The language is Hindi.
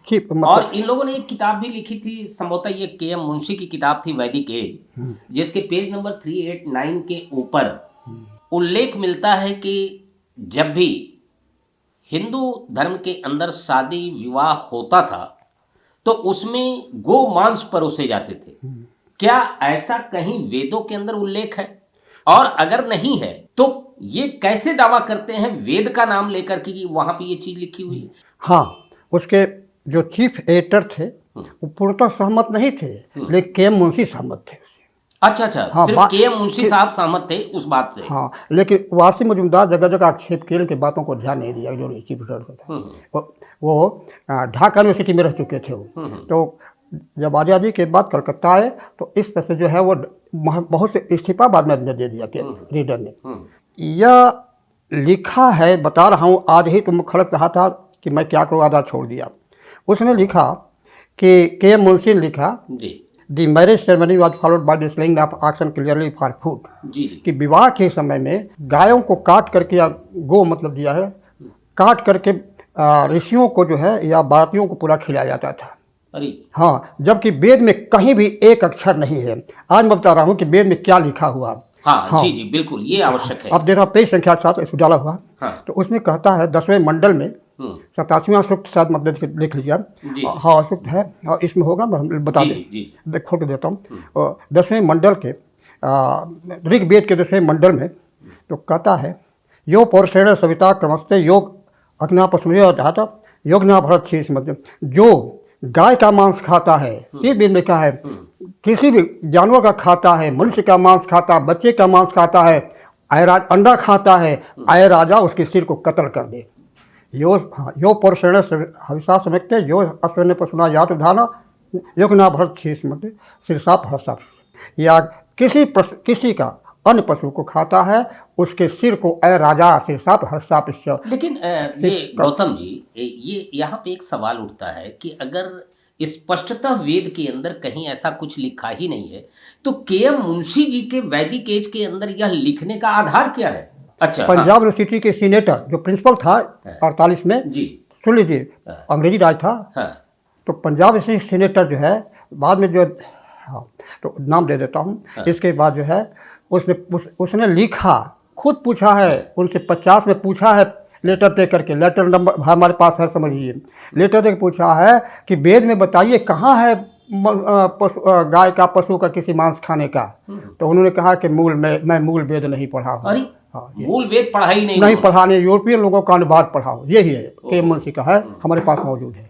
चीफ और इन लोगों ने एक किताब भी लिखी थी, संभवतः ये के.एम. मुंशी की किताब थी, वैदिक एज, जिसके पेज नंबर 389 के ऊपर उल्लेख मिलता है कि जब भी हिंदू धर्म के अंदर शादी विवाह होता था तो उसमें गो मांस परोसे जाते थे। क्या ऐसा कहीं वेदों के अंदर उल्लेख है? और अगर नहीं है तो ये कैसे दावा करते हैं वेद का नाम लेकर के कि वहां पे ये चीज लिखी हुई है? हाँ, उसके जो चीफ एडिटर थे वो पूर्णतः सहमत नहीं थे, लेकिन के.एम. मुंशी सहमत थे। अच्छा, हाँ, सिर्फ के.एम. मुंशी साहब सहमत थे उस बात से। हाँ, लेकिन वासी मजूमदार जगह जगह आक्षेप किए, के बातों को ध्यान नहीं दिया। जो चीफ एडिटर था वो ढाका यूनिवर्सिटी में रह चुके थे वो। तो जब आज़ादी के बाद कलकत्ता आए तो इस तरह से जो है वो बहुत से इस्तीफा बाद में दे दिया के रीडर ने। यह लिखा है, बता रहा हूँ, आज ही तुम खड़क रहा था कि मैं क्या करूँ, आधा छोड़ दिया। उसने लिखा कि के.एम. मुंशी ने लिखा, the marriage ceremony was followed by the slaying of oxen clearly for food, कि विवाह के समय में गायों को काट करके, या गो मतलब दिया है, काट करके ऋषियों को जो है या बारातियों को पूरा खिलाया जाता था। हाँ, जबकि वेद में कहीं भी एक अक्षर नहीं है। आज मैं बता रहा हूँ कि वेद में क्या लिखा हुआ। हाँ, जी बिल्कुल, ये आवश्यक है। अब देखना पेज संख्या 7 इसमें डाला हुआ। तो उसमें कहता है 10वें मंडल में 87वां सूक्त, शायद मतलब लिख लीजिए। हाँ, सूक्त है और इसमें होगा, बता दें, फोटो देता हूँ। 10वें मंडल के ऋग्वेद के 10वें मंडल में तो कहता है, यो पौरुषेण सविता क्रमस्ते योग अग्ना पशुयो धाता योग ना भरत शीर्ष मध्य। जो गाय का मांस खाता है, ये वेद में कहा है, किसी भी जानवर का खाता है, मनुष्य का मांस खाता है, बच्चे का मांस खाता है, अंडा खाता है, आय राजा उसके सिर को कत्ल कर दे। यो पौरुषेण हविषा समझते, यो अश्विन पशुना यात धाना योग ना भरत शीर्ष मध्य शीर्षाप हर्षाप। या किसी का अन्य पशु को खाता है, उसके सिर को अय राजा शीर्षाप हर्षाप। लेकिन ये गौतम जी, ये यहाँ पे एक सवाल उठता है कि अगर स्पष्टतः वेद के अंदर कहीं ऐसा कुछ लिखा ही नहीं है तो के.एम. मुंशी जी के वैदिक एज के अंदर यह लिखने का आधार क्या है? अच्छा, पंजाब यूनिवर्सिटी के सीनेटर जो प्रिंसिपल था 48 में जी, सुन लीजिए, अंग्रेजी राज था। तो पंजाब से सीनेटर जो है बाद में जो, हाँ, तो नाम दे देता हूँ। इसके बाद जो है उसने लिखा, खुद पूछा है उनसे, 50 में पूछा है लेटर दे करके, लेटर नंबर हमारे पास है, समझिए, लेटर दे पूछा है कि वेद में बताइए कहाँ है गाय का, पशु का किसी मांस खाने का। तो उन्होंने कहा कि मैं मूल वेद नहीं पढ़ा हूँ। हाँ, मूल वेद पढ़ा ही नहीं पढ़ा नहीं, यूरोपियन लोगों का अनुवाद पढ़ा हूँ। यही है के.एम. मुंशी का है, हमारे पास मौजूद है।